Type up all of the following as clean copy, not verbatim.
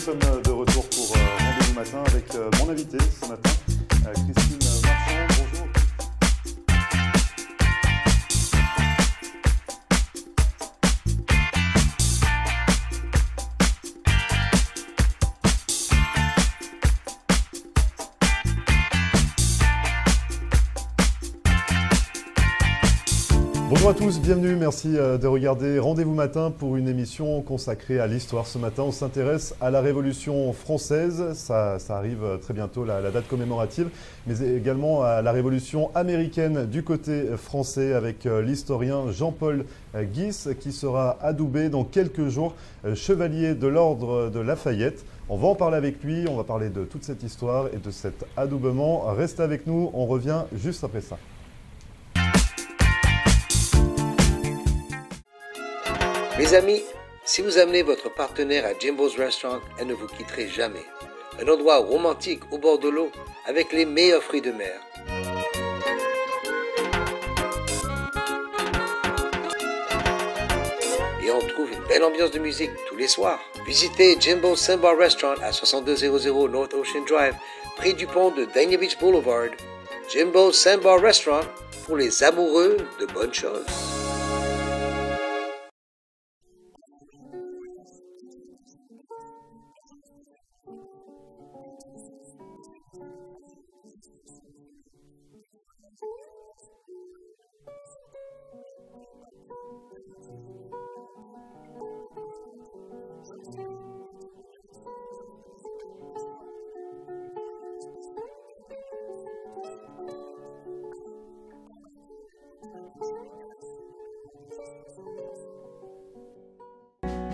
sommes de retour pour Rendez-vous matin avec mon invité ce matin, Christine Marchand. Bonjour. Bonjour à tous, bienvenue, merci de regarder Rendez-vous matin pour une émission consacrée à l'histoire. Ce matin, on s'intéresse à la Révolution française, ça arrive très bientôt, la date commémorative, mais également à la Révolution américaine du côté français avec l'historien Jean-Paul Guis qui sera adoubé dans quelques jours, chevalier de l'ordre de Lafayette. On va en parler avec lui, on va parler de toute cette histoire et de cet adoubement. Restez avec nous, on revient juste après ça. Mes amis, si vous amenez votre partenaire à Jimbo's Restaurant, elle ne vous quitterait jamais. Un endroit romantique au bord de l'eau avec les meilleurs fruits de mer. Et on trouve une belle ambiance de musique tous les soirs. Visitez Jimbo's Sandbar Restaurant à 6200 North Ocean Drive, près du pont de Dania Beach Boulevard. Jimbo's Sandbar Restaurant pour les amoureux de bonnes choses.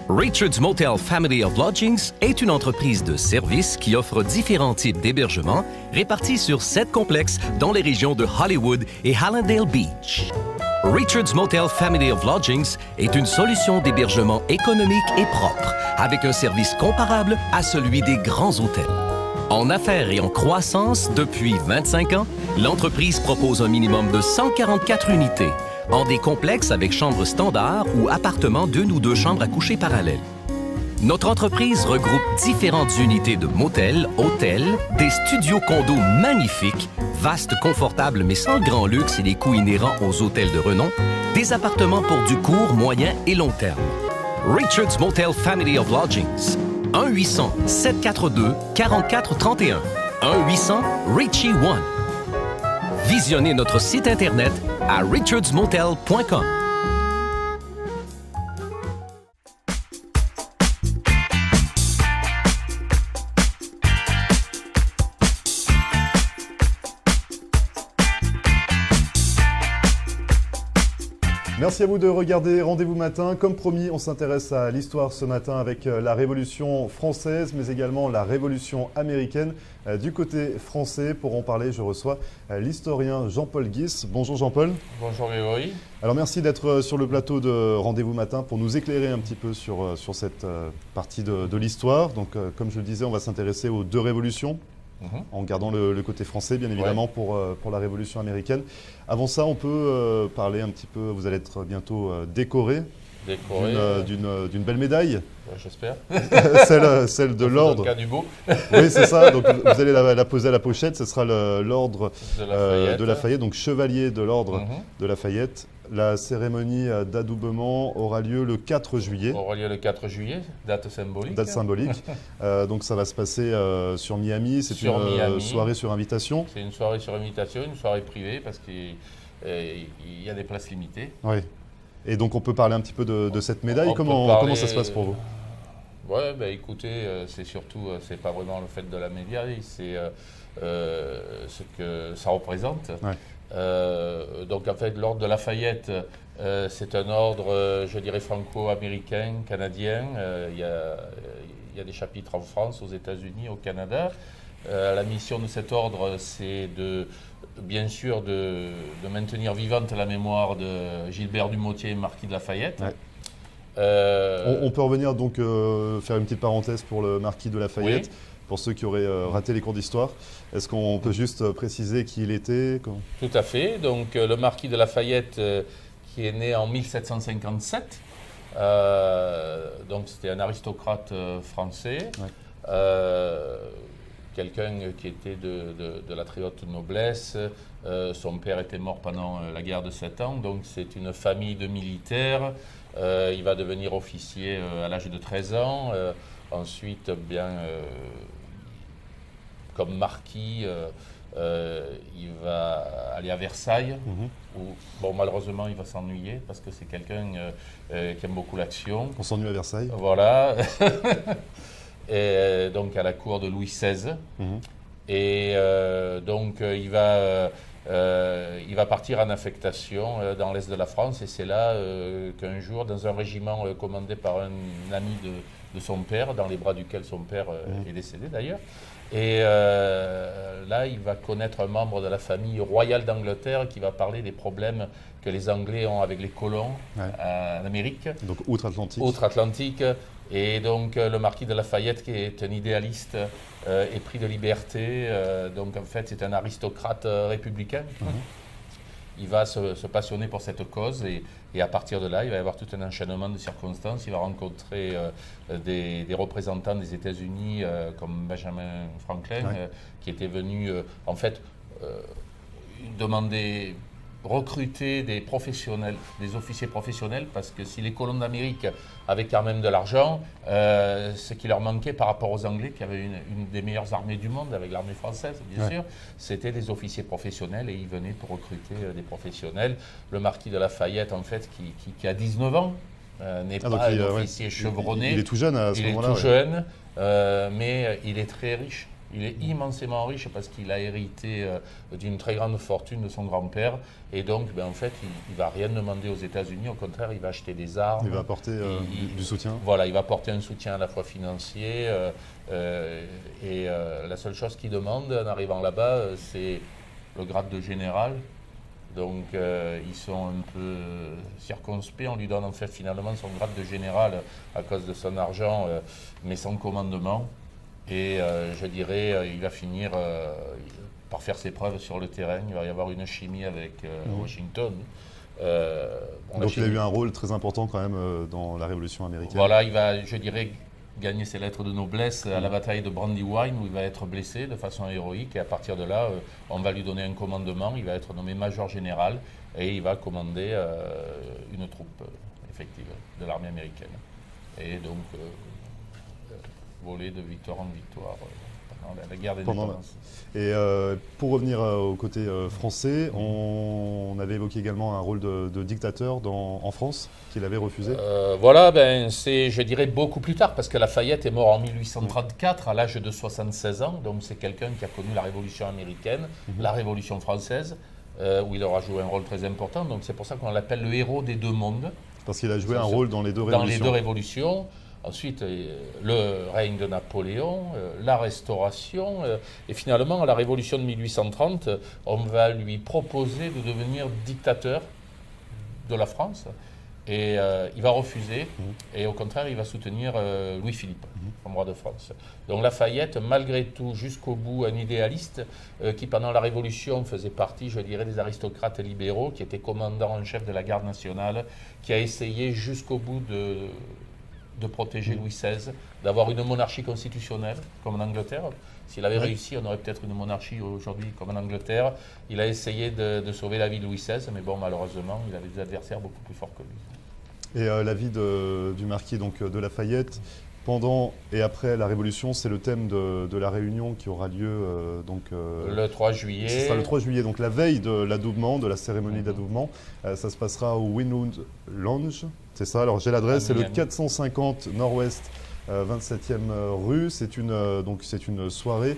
Richard's Motel Family of Lodgings est une entreprise de services qui offre différents types d'hébergements répartis sur 7 complexes dans les régions de Hollywood et Hallandale Beach. Richard's Motel Family of Lodgings est une solution d'hébergement économique et propre, avec un service comparable à celui des grands hôtels. En affaires et en croissance depuis 25 ans, l'entreprise propose un minimum de 144 unités, en des complexes avec chambres standards ou appartements d'1 ou 2 chambres à coucher parallèles. Notre entreprise regroupe différentes unités de motels, hôtels, des studios condos magnifiques, vastes, confortables mais sans le grand luxe et les coûts inhérents aux hôtels de renom, des appartements pour du court, moyen et long terme. Richard's Motel Family of Lodgings. 1-800-742-4431. 1-800-RICHIE-1. Visionnez notre site Internet à richardsmotel.com. Merci à vous de regarder Rendez-vous matin. Comme promis, on s'intéresse à l'histoire ce matin avec la Révolution française, mais également la Révolution américaine. Du côté français, pour en parler, je reçois l'historien Jean-Paul Guis. Bonjour Jean-Paul. Bonjour Grégory. Alors merci d'être sur le plateau de Rendez-vous matin pour nous éclairer un petit peu sur cette partie de l'histoire. Donc comme je le disais, on va s'intéresser aux 2 révolutions. En gardant le côté français, bien évidemment, pour la Révolution américaine. Avant ça, on peut parler un petit peu, vous allez être bientôt décoré d'une belle médaille. J'espère. celle de l'ordre. Dans le cas du beau. Oui, c'est ça. Donc, vous allez la poser à la pochette. Ce sera l'ordre de Lafayette, donc chevalier de l'ordre de Lafayette. La cérémonie d'adoubement aura lieu le 4 juillet. Aura lieu le 4 juillet, date symbolique. Date symbolique. Donc ça va se passer sur Miami. C'est une soirée sur invitation. C'est une soirée sur invitation, une soirée privée parce qu'il y a des places limitées. Oui. Et donc on peut parler un petit peu de cette médaille. Comment ça se passe pour vous? Ouais, bah, écoutez, c'est surtout, c'est pas vraiment le fait de la médaille, c'est ce que ça représente. Ouais. Donc en fait, l'ordre de Lafayette, c'est un ordre, je dirais, franco-américain, canadien. Il y a des chapitres en France, aux États-Unis, au Canada. La mission de cet ordre, c'est bien sûr de maintenir vivante la mémoire de Gilbert Dumotier, marquis de Lafayette. Ouais. On peut revenir donc faire une petite parenthèse pour le marquis de Lafayette. Oui. Pour ceux qui auraient raté les cours d'histoire, est-ce qu'on peut juste préciser qui il était? Tout à fait. Donc, le marquis de Lafayette, qui est né en 1757, donc c'était un aristocrate français. Ouais. quelqu'un qui était de la très haute noblesse. Son père était mort pendant la guerre de 7 ans, donc c'est une famille de militaires. Il va devenir officier à l'âge de 13 ans. Ensuite, comme marquis, il va aller à Versailles, où malheureusement il va s'ennuyer parce que c'est quelqu'un qui aime beaucoup l'action. On s'ennuie à Versailles. Voilà. Et donc à la cour de Louis XVI. Et donc il va partir en affectation dans l'est de la France, et c'est là qu'un jour, dans un régiment commandé par un ami de son père, dans les bras duquel son père est décédé d'ailleurs, et là il va connaître un membre de la famille royale d'Angleterre qui va parler des problèmes que les Anglais ont avec les colons en Amérique. Donc outre-Atlantique. Outre-Atlantique. Et donc le marquis de Lafayette, qui est un idéaliste épris de liberté, donc en fait c'est un aristocrate républicain. Il va se passionner pour cette cause, et à partir de là, il va y avoir tout un enchaînement de circonstances. Il va rencontrer des représentants des États-Unis comme Benjamin Franklin, qui était venu en fait recruter des professionnels, des officiers professionnels, parce que si les colons d'Amérique avaient quand même de l'argent, ce qui leur manquait par rapport aux Anglais, qui avaient une des meilleures armées du monde, avec l'armée française, bien sûr, c'était des officiers professionnels, et ils venaient pour recruter des professionnels. Le marquis de Lafayette, en fait, qui a 19 ans, n'est pas un officier chevronné. Il est tout jeune à ce moment-là. Il est tout jeune, mais il est très riche. Il est immensément riche parce qu'il a hérité d'une très grande fortune de son grand-père. Et donc, en fait, il ne va rien demander aux États-Unis. Au contraire, il va acheter des armes. Il va apporter du soutien. Voilà, il va apporter un soutien à la fois financier. La seule chose qu'il demande en arrivant là-bas, c'est le grade de général. Donc, ils sont un peu circonspects. On lui donne en fait finalement son grade de général à cause de son argent, mais sans commandement. Et je dirais, il va finir par faire ses preuves sur le terrain. Il va y avoir une chimie avec Washington. Donc il a eu un rôle très important quand même dans la Révolution américaine. Voilà, il va, je dirais, gagner ses lettres de noblesse à la bataille de Brandywine, où il va être blessé de façon héroïque. Et à partir de là, on va lui donner un commandement. Il va être nommé major général, et il va commander une troupe effective de l'armée américaine. Et donc... voler de victoire en victoire pendant la guerre des indépendances. Et pour revenir au côté français, on avait évoqué également un rôle de dictateur en France, qu'il avait refusé. Voilà, c'est, je dirais, beaucoup plus tard, parce que Lafayette est mort en 1834 à l'âge de 76 ans, donc c'est quelqu'un qui a connu la Révolution américaine, la Révolution française, où il aura joué un rôle très important, donc c'est pour ça qu'on l'appelle le héros des deux mondes. Parce qu'il a joué un rôle dans les deux révolutions. Dans les deux révolutions. Ensuite, le règne de Napoléon, la Restauration, et finalement, à la Révolution de 1830, on va lui proposer de devenir dictateur de la France, et il va refuser, et au contraire, il va soutenir Louis-Philippe, comme roi de France. Donc Lafayette, malgré tout, jusqu'au bout, un idéaliste, qui pendant la Révolution faisait partie, je dirais, des aristocrates libéraux, qui était commandant en chef de la garde nationale, qui a essayé jusqu'au bout de protéger Louis XVI, d'avoir une monarchie constitutionnelle, comme en Angleterre. S'il avait réussi, on aurait peut-être une monarchie aujourd'hui, comme en Angleterre. Il a essayé de sauver la vie de Louis XVI, mais bon, malheureusement, il avait des adversaires beaucoup plus forts que lui. Et la vie du marquis de Lafayette, pendant et après la Révolution, c'est le thème de la réunion qui aura lieu le 3 juillet. Ce sera le 3 juillet, donc la veille de l'adoubement, de la cérémonie d'adoubement. Ça se passera au Wynwood Lounge, c'est ça. Alors j'ai l'adresse, c'est le 450 Nord-Ouest 27e rue. C'est une soirée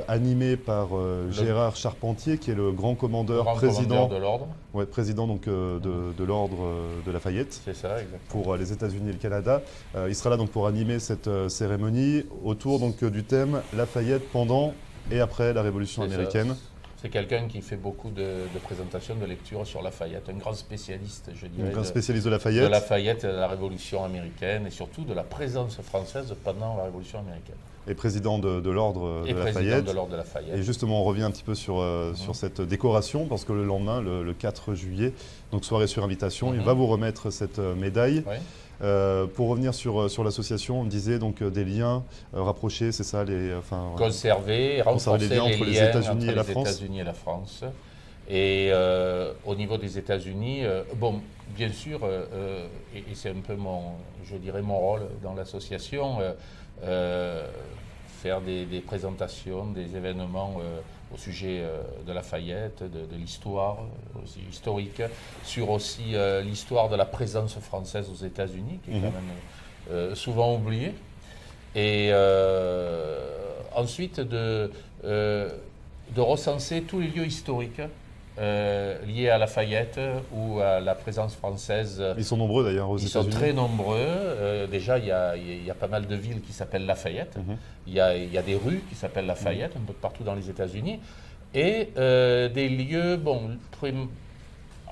animée par Gérard Charpentier, qui est le grand commandeur, président de l'ordre. Ouais, président donc de l'ordre de Lafayette. C'est ça, exactement. Pour les États-Unis et le Canada. Il sera là donc pour animer cette cérémonie autour donc du thème Lafayette pendant et après la Révolution américaine. C'est quelqu'un qui fait beaucoup de présentations, de lectures sur Lafayette, un grand spécialiste, je dirais. Un grand spécialiste de Lafayette. De Lafayette et de la Révolution américaine, et surtout de la présence française pendant la Révolution américaine. Et président de l'Ordre de Lafayette. Et justement, on revient un petit peu sur cette décoration, parce que le lendemain, le 4 juillet, donc soirée sur invitation, il va vous remettre cette médaille. Oui. Pour revenir sur l'association, on disait donc des liens rapprochés, c'est ça, conserver, renforcer les liens entre les États-Unis et la France. Et au niveau des États-Unis, bon, bien sûr, et c'est un peu mon rôle dans l'association, faire des présentations, des événements au sujet de Lafayette, de l'histoire aussi historique, sur aussi l'histoire de la présence française aux États-Unis, qui est quand même souvent oubliée. Et ensuite de recenser tous les lieux historiques liés à Lafayette ou à la présence française. Ils sont nombreux d'ailleurs aux États-Unis. Ils sont très nombreux. Déjà, il y a pas mal de villes qui s'appellent Lafayette. Il y a des rues qui s'appellent Lafayette, un peu partout dans les États-Unis. Et des lieux, bon,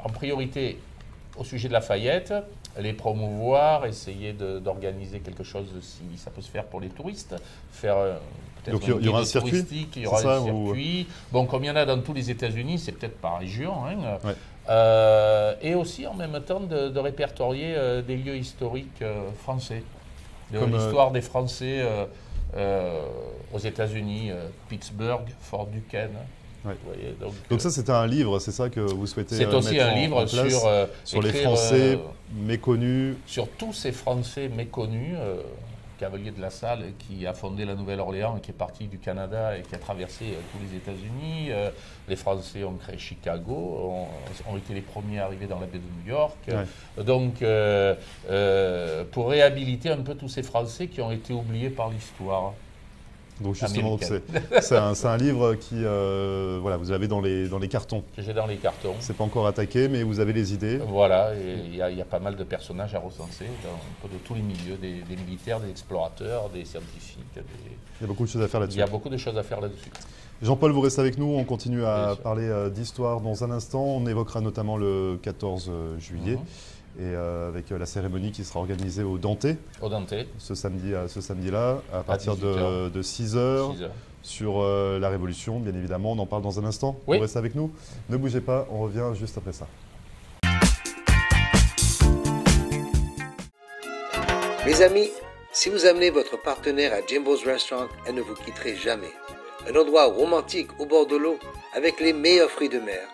en priorité au sujet de Lafayette, les promouvoir, essayer d'organiser quelque chose si ça peut se faire pour les touristes, faire donc il y aura un circuit, il y aura un circuit. Bon, comme il y en a dans tous les États-Unis, c'est peut-être par région. Hein. Ouais. Et aussi en même temps de répertorier des lieux historiques français, de l'histoire des Français aux États-Unis, Pittsburgh, Fort Duquesne. Ouais. Voyez, donc ça, c'est un livre, c'est ça que vous souhaitez mettre en place? C'est aussi un livre sur les Français méconnus. Sur tous ces Français méconnus, Cavalier de la Salle, qui a fondé la Nouvelle-Orléans et qui est parti du Canada et qui a traversé tous les États-Unis. Les Français ont créé Chicago, ont été les premiers à arriver dans la baie de New York. Ouais. Donc, pour réhabiliter un peu tous ces Français qui ont été oubliés par l'histoire. Donc justement, c'est un livre qui, voilà, vous l'avez dans les cartons. J'ai dans les cartons. C'est pas encore attaqué, mais vous avez les idées. Voilà, il y a pas mal de personnages à recenser de tous les milieux, des militaires, des explorateurs, des scientifiques. Il y a beaucoup de choses à faire là-dessus. Il y a beaucoup de choses à faire là-dessus. Jean-Paul, vous restez avec nous, on continue à parler d'histoire dans un instant. On évoquera notamment le 14 juillet. Et avec la cérémonie qui sera organisée au Denté. Au Denté. Ce samedi-là, à partir de 6h, sur la Révolution, bien évidemment. On en parle dans un instant. Oui. Vous restez avec nous. Ne bougez pas, on revient juste après ça. Mes amis, si vous amenez votre partenaire à Jimbo's Restaurant, elle ne vous quitterait jamais. Un endroit romantique au bord de l'eau, avec les meilleurs fruits de mer.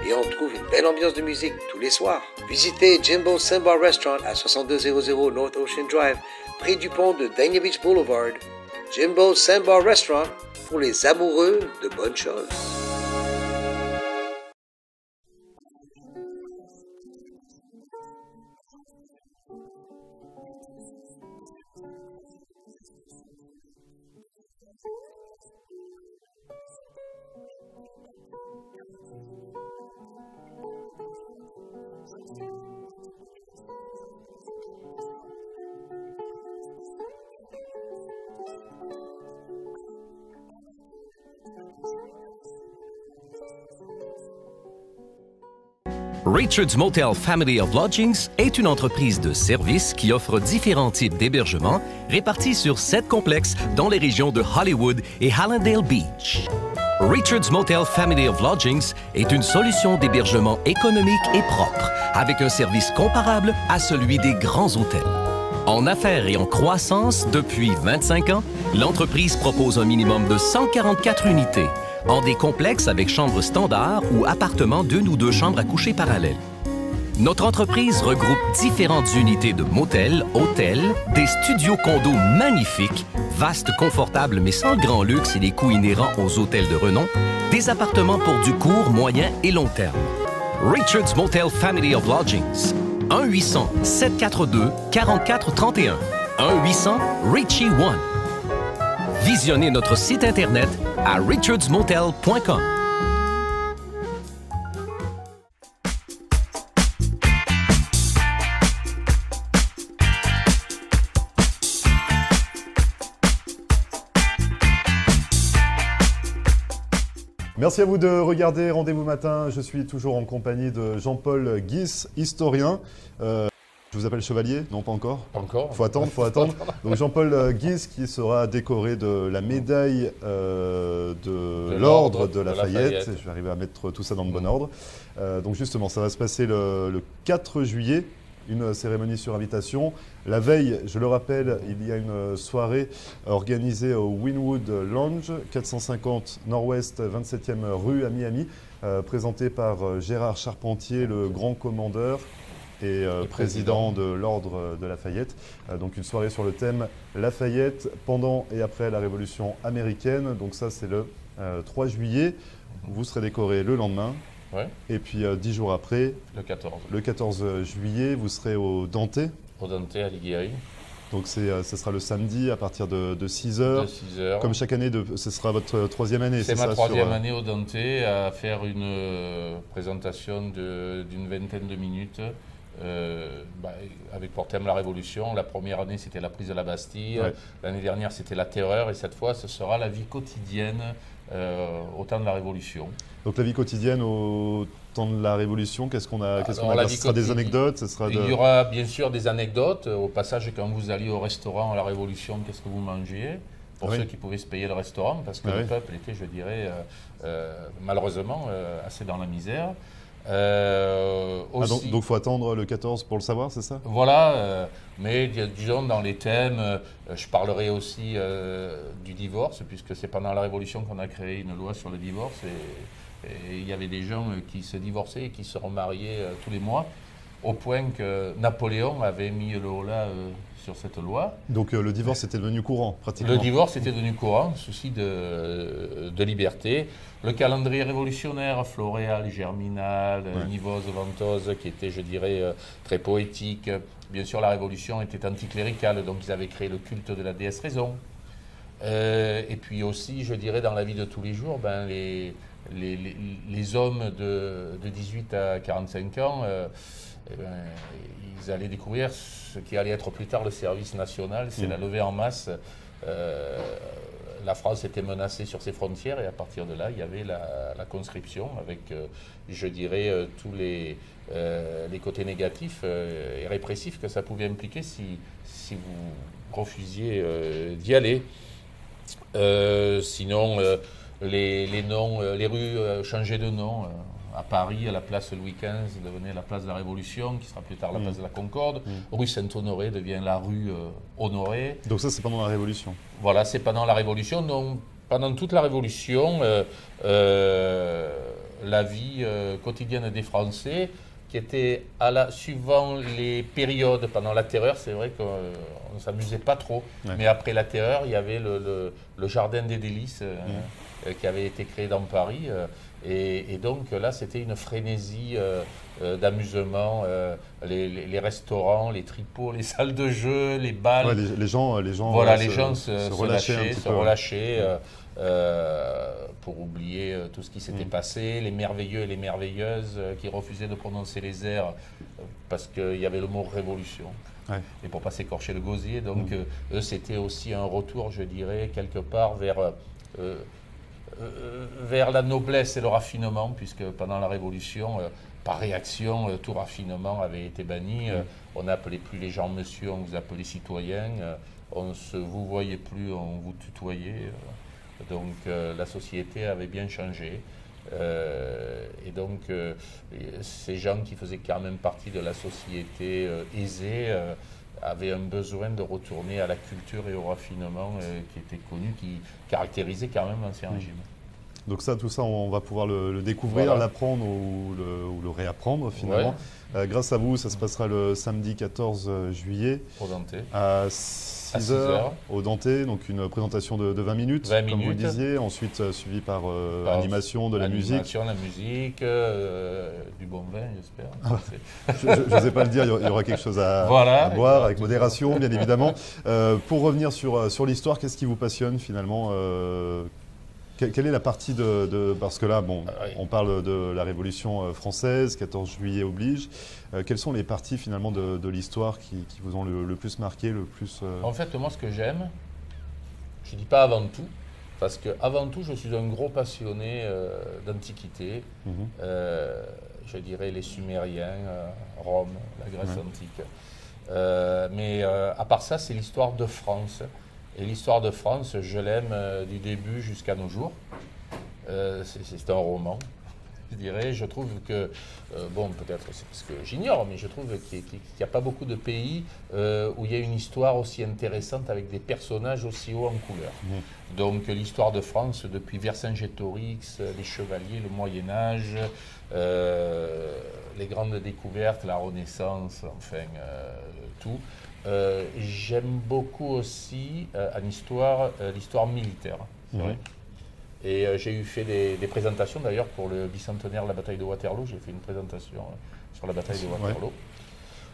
Et on trouve une belle ambiance de musique tous les soirs. Visitez Jimbo's Sandbar Restaurant à 6200 North Ocean Drive, près du pont de Dania Beach Boulevard. Jimbo's Sandbar Restaurant, pour les amoureux de bonnes choses. Richard's Motel Family of Lodgings est une entreprise de services qui offre différents types d'hébergements répartis sur 7 complexes dans les régions de Hollywood et Hallandale Beach. Richard's Motel Family of Lodgings est une solution d'hébergement économique et propre, avec un service comparable à celui des grands hôtels. En affaires et en croissance depuis 25 ans, l'entreprise propose un minimum de 144 unités, en des complexes avec chambres standards ou appartements d'1 ou 2 chambres à coucher parallèles. Notre entreprise regroupe différentes unités de motels, hôtels, des studios condos magnifiques, vastes, confortables mais sans le grand luxe et les coûts inhérents aux hôtels de renom, des appartements pour du court, moyen et long terme. Richard's Motel Family of Lodgings. 1-800-742-4431. 1-800-RICHIE-1. Visionnez notre site Internet à richardsmotel.com. Merci à vous de regarder Rendez-vous matin. Je suis toujours en compagnie de Jean-Paul Guis, historien. Je vous appelle chevalier? Non, pas encore. Pas encore. Faut attendre. Donc Jean-Paul Guis qui sera décoré de la médaille de l'ordre de Lafayette. Je vais arriver à mettre tout ça dans le bon ordre. Donc justement, ça va se passer le 4 juillet. Une cérémonie sur invitation. La veille, je le rappelle, il y a une soirée organisée au Wynwood Lounge, 450 Nord-Ouest, 27e rue à Miami, présentée par Gérard Charpentier, le grand commandeur et président de l'ordre de Lafayette. Donc une soirée sur le thème Lafayette pendant et après la Révolution américaine. Donc ça, c'est le 3 juillet. Vous serez décoré le lendemain. Ouais. Et puis 10 jours après, le 14 juillet, vous serez au Denté. Au Denté, à Liguieri. Donc ce sera le samedi à partir de 6h. De 6h. Comme chaque année, ce sera votre troisième année. C'est ma troisième année au Denté à faire une présentation d'une vingtaine de minutes. Avec pour thème la Révolution. La première année, c'était la prise de la Bastille. Ouais. L'année dernière, c'était la terreur. Et cette fois, ce sera la vie quotidienne au temps de la Révolution. Donc la vie quotidienne au temps de la Révolution, qu'est-ce qu'on a? Ce sera des anecdotes? Il y aura bien sûr des anecdotes. Au passage, quand vous alliez au restaurant à la Révolution, qu'est-ce que vous mangiez? Pour ceux qui pouvaient se payer le restaurant, parce que le peuple était, je dirais, malheureusement, assez dans la misère. Donc il faut attendre le 14 pour le savoir, c'est ça? Voilà, mais disons dans les thèmes, je parlerai aussi du divorce, puisque c'est pendant la Révolution qu'on a créé une loi sur le divorce, et il y avait des gens qui se divorçaient et qui se remariaient tous les mois, au point que Napoléon avait mis le holà sur cette loi. Donc le divorce était devenu courant, pratiquement. Le divorce était devenu courant, souci de liberté. Le calendrier révolutionnaire, floréal, germinal, nivose, ventose, qui était, je dirais, très poétique. Bien sûr, la Révolution était anticléricale, donc ils avaient créé le culte de la déesse raison. Et puis aussi, je dirais, dans la vie de tous les jours, les hommes de 18 à 45 ans, ils allaient découvrir ce qui allait être plus tard le service national, c'est la levée en masse. La France était menacée sur ses frontières et à partir de là, il y avait la conscription avec, je dirais, tous les côtés négatifs et répressifs que ça pouvait impliquer si vous refusiez d'y aller. Sinon, les noms, les rues changeaient de nom. À Paris, la place Louis XV devenait la place de la Révolution, qui sera plus tard la place de la Concorde. Rue Saint-Honoré devient la rue Honoré. Donc ça, c'est pendant la Révolution. Voilà, c'est pendant la Révolution. Donc, pendant toute la Révolution, la vie quotidienne des Français, qui était, suivant les périodes pendant la Terreur, c'est vrai qu'on ne s'amusait pas trop. Ouais. Mais après la Terreur, il y avait le Jardin des Délices qui avait été créé dans Paris. Et donc là, c'était une frénésie d'amusement, les restaurants, les tripots, les salles de jeu, les balles. Ouais, les gens se relâchaient pour oublier tout ce qui s'était passé, les merveilleux et les merveilleuses qui refusaient de prononcer les airs parce qu'il y avait le mot révolution. Ouais. Et pour pas s'écorcher le gosier, donc eux, c'était aussi un retour, je dirais, quelque part vers la noblesse et le raffinement, puisque pendant la Révolution, par réaction, tout raffinement avait été banni. On n'appelait plus les gens monsieur, on vous appelait citoyens. On ne se vous voyait plus, on vous tutoyait. Donc la société avait bien changé. Et donc ces gens qui faisaient quand même partie de la société aisée avaient un besoin de retourner à la culture et au raffinement qui était connu, qui caractérisait quand même l'Ancien Régime. Donc tout ça, on va pouvoir le découvrir, voilà, l'apprendre ou le réapprendre finalement. Ouais. Grâce à vous, ça se passera le samedi 14 juillet au Denté. À 6h au Denté, donc une présentation de 20 minutes, comme vous le disiez, ensuite suivi par animation, de la musique. La musique, du bon vin, j'espère. Je n'osais pas le dire, il y aura quelque chose à boire, avec modération, bien évidemment. Pour revenir sur l'histoire, qu'est-ce qui vous passionne finalement? Quelle est la partie parce que là, on parle de la Révolution française, 14 juillet oblige. Quelles sont les parties finalement de l'histoire qui vous ont le plus marqué, le plus... En fait, moi, ce que j'aime, je ne dis pas avant tout, parce qu'avant tout, je suis un gros passionné d'Antiquité. Je dirais les Sumériens, Rome, la Grèce antique. Mais à part ça, c'est l'histoire de France. Et l'histoire de France, je l'aime du début jusqu'à nos jours. C'est un roman, je dirais. Je trouve que, bon, peut-être c'est parce que j'ignore, mais je trouve qu'il n'y a pas beaucoup de pays où il y a une histoire aussi intéressante avec des personnages aussi hauts en couleur. Donc l'histoire de France, depuis Vercingétorix, les chevaliers, le Moyen-Âge, les grandes découvertes, la Renaissance, enfin tout. J'aime beaucoup aussi en histoire l'histoire militaire. Et j'ai fait des présentations d'ailleurs pour le bicentenaire de la bataille de Waterloo. J'ai fait une présentation sur la bataille de Waterloo.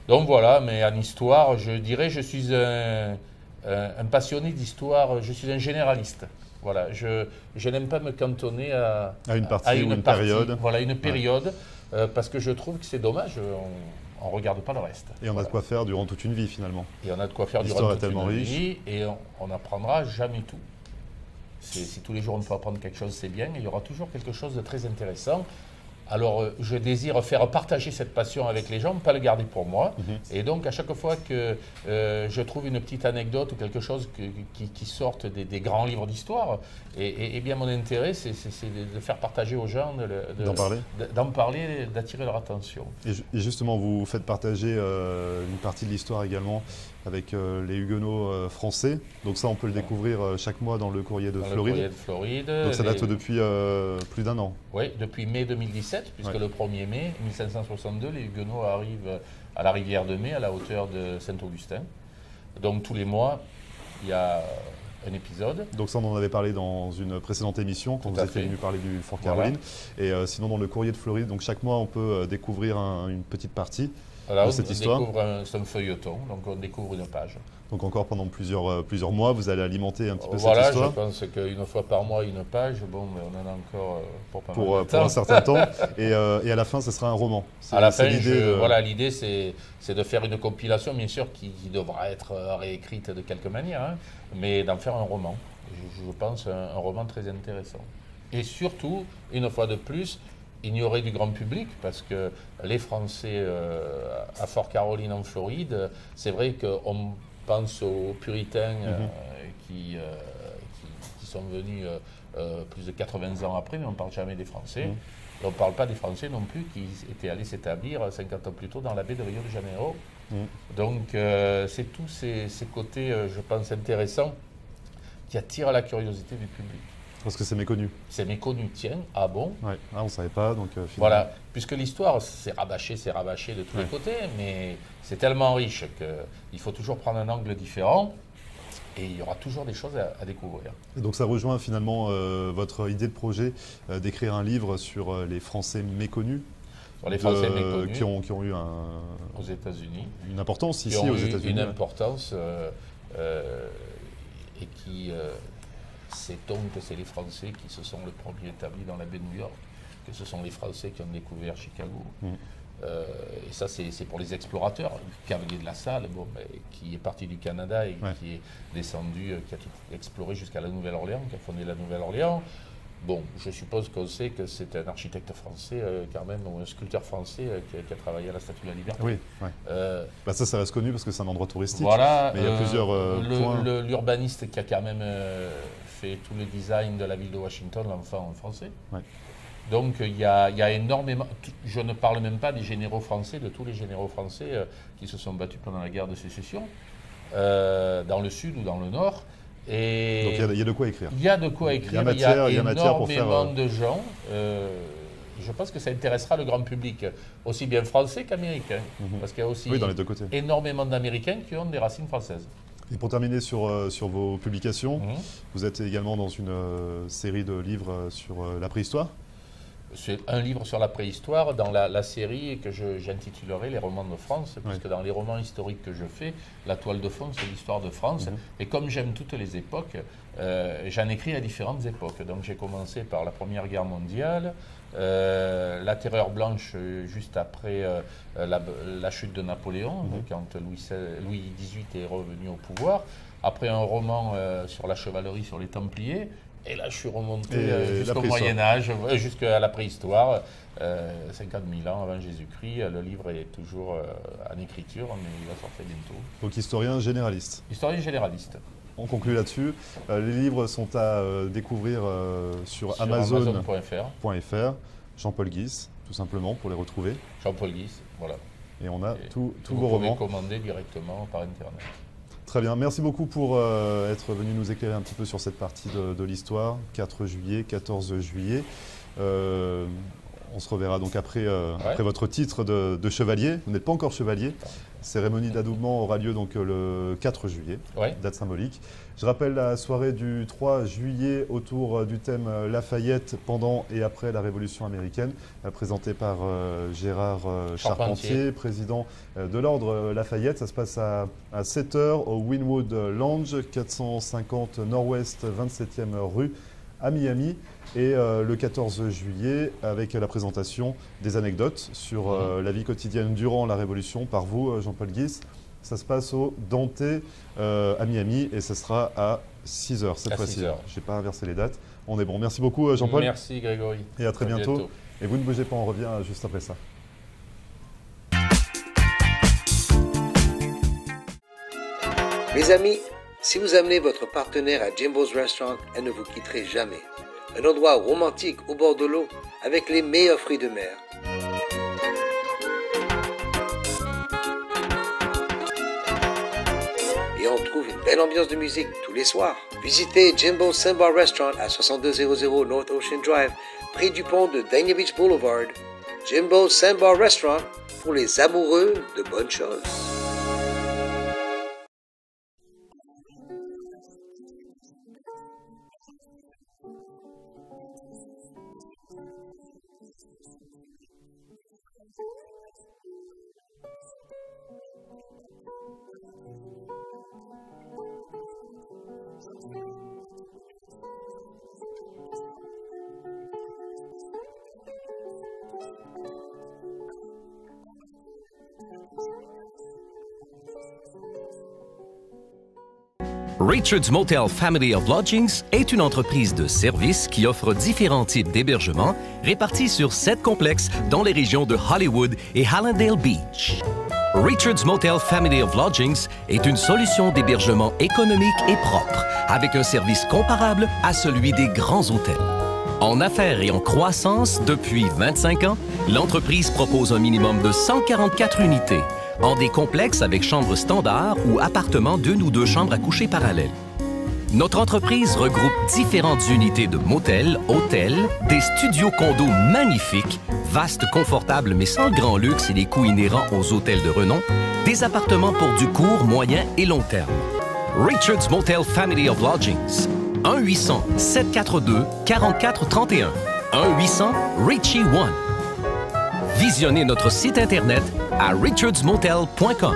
Donc voilà, mais en histoire, je dirais, je suis un passionné d'histoire, je suis un généraliste. Voilà, je n'aime pas me cantonner à une partie ou une période. Voilà, une période, parce que je trouve que c'est dommage, on ne regarde pas le reste. Et on a de quoi faire durant toute une vie finalement. Et on a de quoi faire durant toute une vie, et on n'apprendra jamais tout. Si tous les jours on peut apprendre quelque chose, c'est bien, et il y aura toujours quelque chose de très intéressant. Alors, je désire faire partager cette passion avec les gens, pas le garder pour moi. Et donc, à chaque fois que je trouve une petite anecdote ou quelque chose qui sorte des grands livres d'histoire, et bien mon intérêt, c'est de faire partager aux gens, d'en parler, d'attirer leur attention. Et justement, vous faites partager une partie de l'histoire également avec les Huguenots français. Donc ça, on peut le découvrir chaque mois dans le Courrier de Floride. Donc ça date depuis plus d'1 an. Oui, depuis mai 2017, puisque le 1er mai 1562, les Huguenots arrivent à la rivière de Mai, à la hauteur de Saint-Augustin. Donc tous les mois, il y a un épisode. Donc ça, on en avait parlé dans une précédente émission, quand vous étiez venu parler du Fort Caroline. Et sinon, dans le Courrier de Floride, donc chaque mois, on peut découvrir une petite partie. Voilà, de cette histoire. C'est un feuilleton, donc on découvre une page. Donc encore pendant plusieurs mois, vous allez alimenter un petit peu cette histoire. Je pense qu'une fois par mois, une page, bon, mais on en a encore pour pas mal de temps. Pour un certain temps. Et à la fin, ce sera un roman. À la fin, l'idée, c'est de faire une compilation, bien sûr, qui devra être réécrite de quelque manière, hein, mais d'en faire un roman. Je pense un roman très intéressant. Et surtout, une fois de plus, ignoré du grand public, parce que les Français à Fort Caroline en Floride, c'est vrai qu'on pense aux puritains qui sont venus plus de 80 ans après, mais on ne parle jamais des Français. Et on ne parle pas des Français non plus qui étaient allés s'établir 50 ans plus tôt dans la baie de Rio de Janeiro. Donc c'est tous ces côtés, je pense, intéressants qui attirent la curiosité du public. Parce que c'est méconnu. C'est méconnu, tiens, ah bon? Ouais. Ah, on ne savait pas, donc finalement... Voilà, puisque l'histoire, c'est rabâché de tous les côtés, mais c'est tellement riche qu'il faut toujours prendre un angle différent, et il y aura toujours des choses à découvrir. Et donc ça rejoint finalement votre idée de projet d'écrire un livre sur les Français méconnus. Sur les Français méconnus. Qui ont eu aux États-Unis. Une importance ici aux États-Unis. Une importance, et qui... Sait-on que c'est les Français qui se sont le premier établis dans la baie de New York, que ce sont les Français qui ont découvert Chicago. Et ça, c'est pour les explorateurs. Cavalier de la Salle, bon, qui est parti du Canada et qui est descendu, qui a tout exploré jusqu'à la Nouvelle-Orléans, qui a fondé la Nouvelle-Orléans. Bon, je suppose qu'on sait que c'est un architecte français, quand même, ou un sculpteur français qui a travaillé à la Statue de la Liberté. Oui, ça reste connu parce que c'est un endroit touristique. Voilà, mais il y a plusieurs points. L'urbaniste qui a quand même fait tout le design de la ville de Washington, l'enfant en français. Donc il y a énormément, je ne parle même pas des généraux français, de tous les généraux français qui se sont battus pendant la guerre de sécession, dans le sud ou dans le nord. Et donc il y a de quoi écrire. Il y a de quoi écrire, il y a énormément de gens. Je pense que ça intéressera le grand public, aussi bien français qu'américain, parce qu'il y a aussi dans les deux côtés. Énormément d'Américains qui ont des racines françaises. Et pour terminer sur vos publications, vous êtes également dans une série de livres sur la préhistoire. C'est un livre sur la préhistoire dans la série que j'intitulerai Les romans de France, puisque dans les romans historiques que je fais, la toile de fond, c'est l'histoire de France. Et comme j'aime toutes les époques, j'en écris à différentes époques. Donc j'ai commencé par la Première Guerre mondiale, la Terreur blanche juste après la chute de Napoléon, quand Louis XVIII est revenu au pouvoir. Après un roman sur la chevalerie, sur les Templiers. Et là, je suis remonté jusqu'au Moyen-Âge, jusqu'à la préhistoire, 50 000 ans avant Jésus-Christ. Le livre est toujours en écriture, mais il va sortir bientôt. Donc, historien généraliste. Historien généraliste. On conclut là-dessus. Les livres sont à découvrir sur Amazon.fr. Jean-Paul Guis, tout simplement, pour les retrouver. Jean-Paul Guis, voilà. Et on a tous vos romans. romans. Vous pouvez commander directement par Internet. Très bien, merci beaucoup pour être venu nous éclairer un petit peu sur cette partie de l'histoire. 4 juillet, 14 juillet. On se reverra donc après votre titre de chevalier. Vous n'êtes pas encore chevalier. Cérémonie d'adoubement aura lieu donc le 4 juillet, date symbolique. Je rappelle la soirée du 3 juillet autour du thème Lafayette pendant et après la Révolution américaine, présentée par Gérard Charpentier, président de l'Ordre Lafayette. Ça se passe à 7h au Wynwood Lounge, 450 Nord-Ouest 27e rue à Miami. Et le 14 juillet, avec la présentation des anecdotes sur la vie quotidienne durant la Révolution par vous, Jean-Paul Guis. Ça se passe au Dante à Miami et ce sera à 6h cette fois-ci. Je n'ai pas inversé les dates. On est bon. Merci beaucoup, Jean-Paul. Merci, Grégory. Et à très bientôt. Et vous ne bougez pas, on revient juste après ça. Mes amis, si vous amenez votre partenaire à Jimbo's Restaurant, elle ne vous quitterait jamais. Un endroit romantique au bord de l'eau avec les meilleurs fruits de mer. Et on trouve une belle ambiance de musique tous les soirs. Visitez Jimbo's Sandbar Restaurant à 6200 North Ocean Drive, près du pont de Dania Beach Boulevard. Jimbo's Sandbar Restaurant pour les amoureux de bonnes choses. Richard's Motel Family of Lodgings est une entreprise de services qui offre différents types d'hébergements répartis sur 7 complexes dans les régions de Hollywood et Hallandale Beach. Richard's Motel Family of Lodgings est une solution d'hébergement économique et propre, avec un service comparable à celui des grands hôtels. En affaires et en croissance depuis 25 ans, l'entreprise propose un minimum de 144 unités, en des complexes avec chambres standards ou appartements d'1 ou 2 chambres à coucher parallèles. Notre entreprise regroupe différentes unités de motels, hôtels, des studios condos magnifiques, vastes, confortables mais sans le grand luxe et les coûts inhérents aux hôtels de renom, des appartements pour du court, moyen et long terme. Richard's Motel Family of Lodgings. 1-800-742-4431. 1-800-RICHIE-1. Visionnez notre site Internet à richardsmotel.com.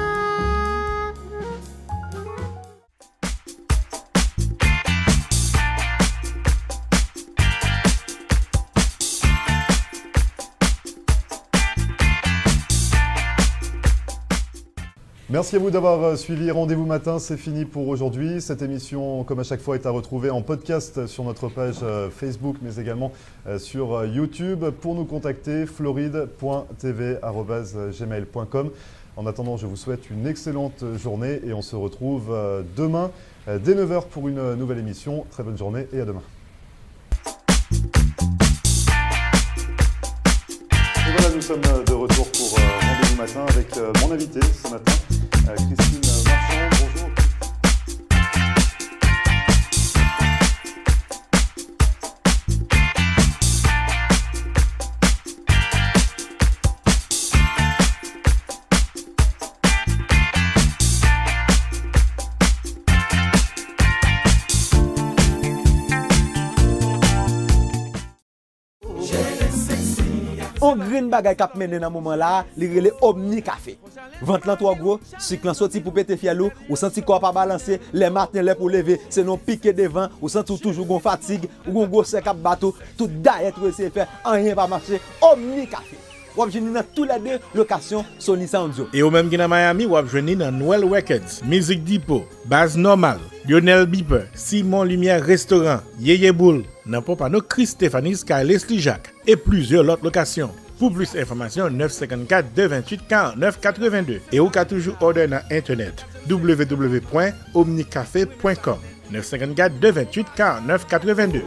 Merci à vous d'avoir suivi Rendez-vous Matin, c'est fini pour aujourd'hui. Cette émission, comme à chaque fois, est à retrouver en podcast sur notre page Facebook, mais également sur YouTube. Pour nous contacter, floride.tv@gmail.com. En attendant, je vous souhaite une excellente journée et on se retrouve demain dès 9h pour une nouvelle émission. Très bonne journée et à demain. Et voilà, nous sommes de retour pour Rendez-vous Matin avec mon invité ce matin. Christine Marchand, bonjour. On green bagay kap menen nan moment là, li rele Omni Café. Vente lan 3 gros, cycle lan sorti pour péter fialou, ou senti corps pas balancer, les matins les pour lever, c'est non piqué devant, ou senti toujours gon fatigue, ou gon gros sec kap bateau, tout diet ou essayer faire, rien pas marcher. Omni Café. ou joindre dans tous les deux locations Sony Sound Zo. Et au même qui dans Miami, ou joindre dans Noel Records, Music Depot, Base Normal, Lionel Beeper, Simon Lumière Restaurant, Yeye Boule, dans Popano, Chris Stéphanie, Sky Leslie Jacques et plusieurs autres locations. Pour plus d'informations, 954 228 49 82. Et ou ka toujours order dans internet www.omnicafé.com 954 228 49 82.